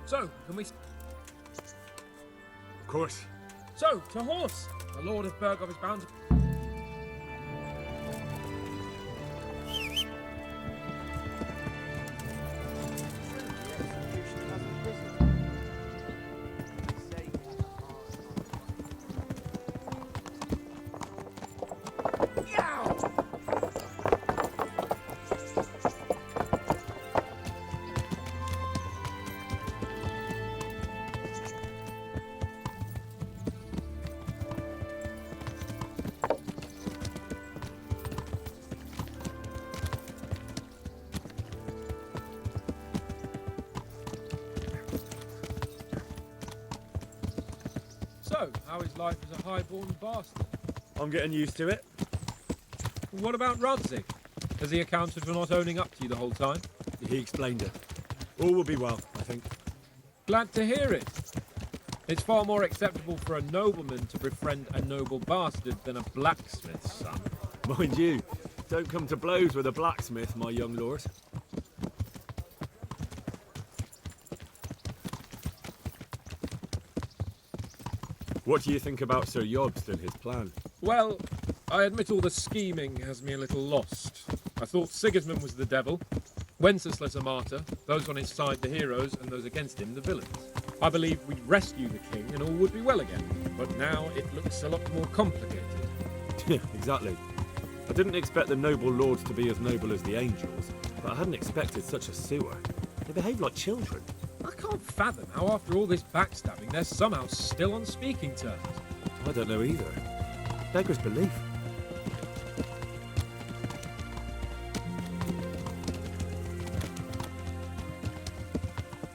So, can we... Of course. So, to horse! The Lord of Bergov is bound to... So, how is life as a high-born bastard? I'm getting used to it. What about Radzig? Has he accounted for not owning up to you the whole time? He explained it. All will be well, I think. Glad to hear it. It's far more acceptable for a nobleman to befriend a noble bastard than a blacksmith's son. Mind you, don't come to blows with a blacksmith, my young lord. What do you think about Sir Jobst and his plan? Well, I admit all the scheming has me a little lost. I thought Sigismund was the devil, Wenceslas a martyr, those on his side the heroes, and those against him the villains. I believed we'd rescue the king and all would be well again, but now it looks a lot more complicated. Yeah, exactly. I didn't expect the noble lords to be as noble as the angels, but I hadn't expected such a sewer. They behave like children. I can't fathom how after all this backstabbing they're somehow still on speaking terms. I don't know either. Beggars belief.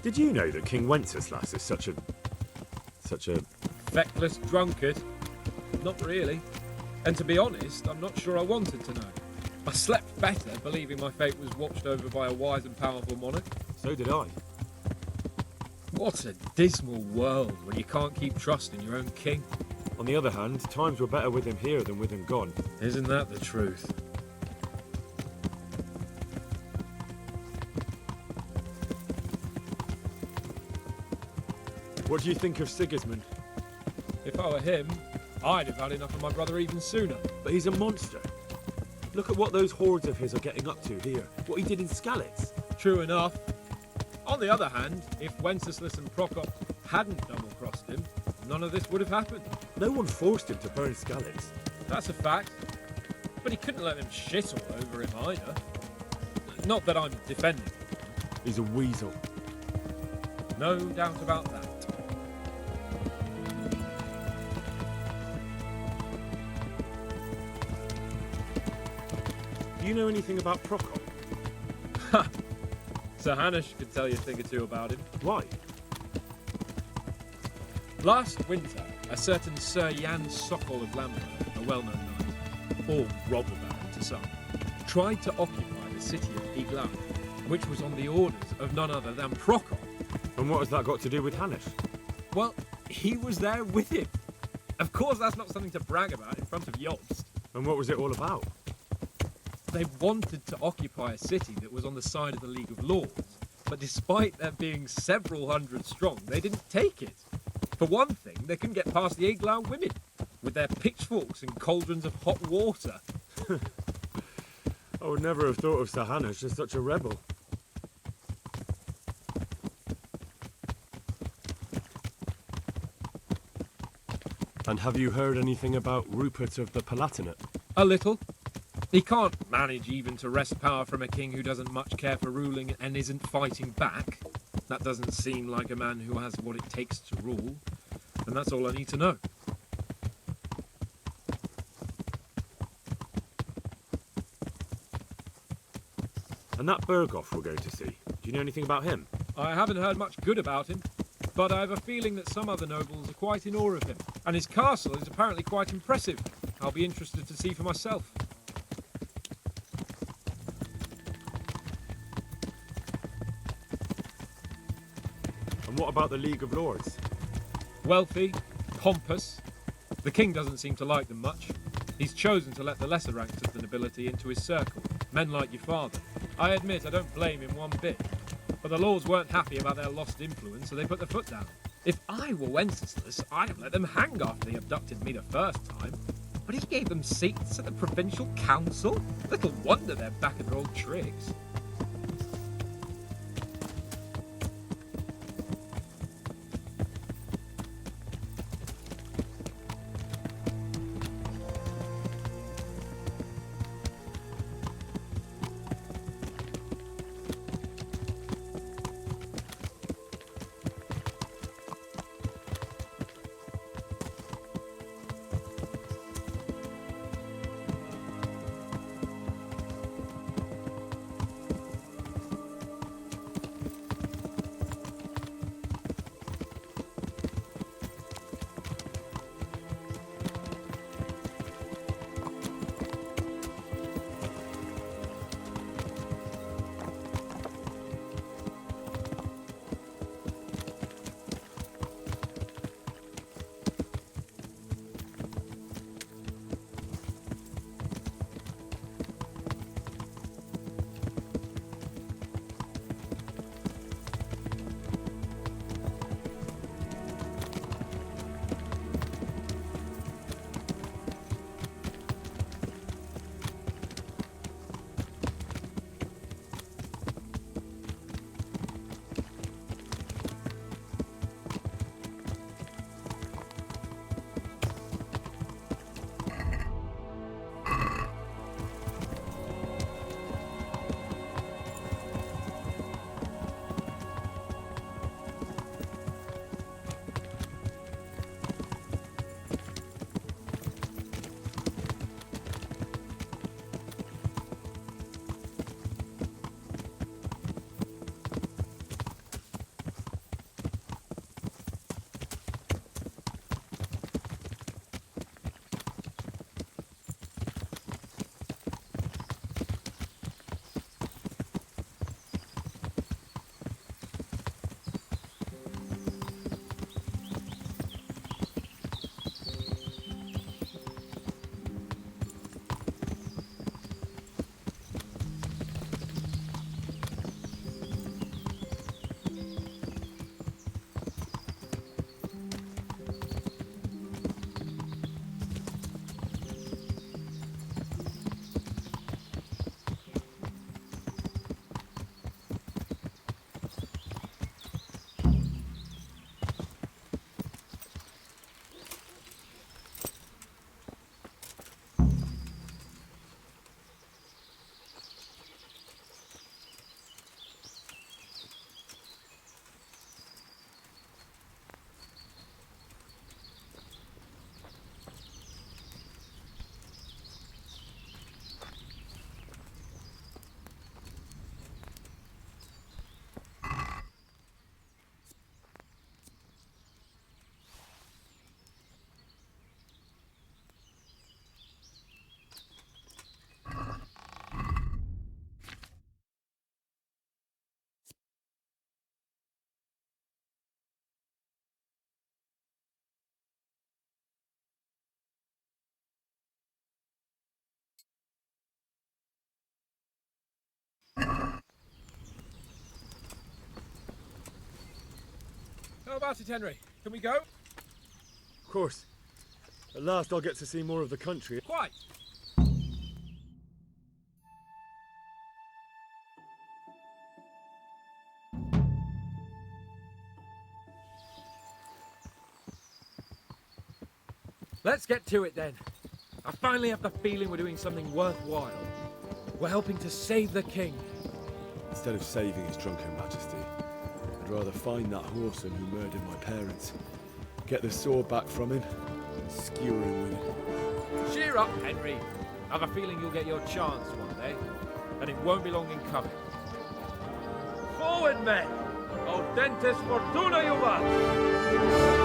Did you know that King Wenceslas is such a... Feckless drunkard? Not really. And to be honest, I'm not sure I wanted to know. I slept better believing my fate was watched over by a wise and powerful monarch. So did I. What a dismal world when you can't keep trust in your own king. On the other hand, times were better with him here than with him gone. Isn't that the truth? What do you think of Sigismund? If I were him, I'd have had enough of my brother even sooner. But he's a monster. Look at what those hordes of his are getting up to here. What he did in Skalitz. True enough. On the other hand, if Wenceslas and Prokop hadn't double-crossed him, none of this would have happened. No one forced him to burn Skalitz. That's a fact. But he couldn't let them shit all over him either. Not that I'm defending him. He's a weasel. No doubt about that. Do you know anything about Prokop? Ha! Sir Hanush could tell you a thing or two about him. Why? Last winter, a certain Sir Jan Sokol of Lamberg, a well-known knight, or robber baron to some, tried to occupy the city of Iglau, which was on the orders of none other than Prokop. And what has that got to do with Hanush? Well, he was there with him. Of course, that's not something to brag about in front of Jobst. And what was it all about? They wanted to occupy a city that was on the side of the League of Lords, but despite there being several hundred strong, they didn't take it. For one thing, they couldn't get past the Iglau women, with their pitchforks and cauldrons of hot water. I would never have thought of Sir Hanush as such a rebel. And have you heard anything about Rupert of the Palatinate? A little. He can't manage even to wrest power from a king who doesn't much care for ruling and isn't fighting back. That doesn't seem like a man who has what it takes to rule. And that's all I need to know. And that Berghoff we're going to see, do you know anything about him? I haven't heard much good about him, but I have a feeling that some other nobles are quite in awe of him. And his castle is apparently quite impressive. I'll be interested to see for myself. And what about the League of Lords? Wealthy, pompous. The king doesn't seem to like them much. He's chosen to let the lesser ranks of the nobility into his circle, men like your father. I admit I don't blame him one bit. But the lords weren't happy about their lost influence, so they put their foot down. If I were Wenceslas, I'd have let them hang after they abducted me the first time. But he gave them seats at the provincial council? Little wonder they're back at their old tricks. How about it, Henry? Can we go? Of course. At last I'll get to see more of the country. Quite. Let's get to it then. I finally have the feeling we're doing something worthwhile. We're helping to save the king. Instead of saving his drunken majesty, I'd rather find that whoreson who murdered my parents, get the sword back from him, and skewer him with it. Cheer up, Henry. I've a feeling you'll get your chance one day, and it won't be long in coming. Forward, men! Audentes fortuna juvat!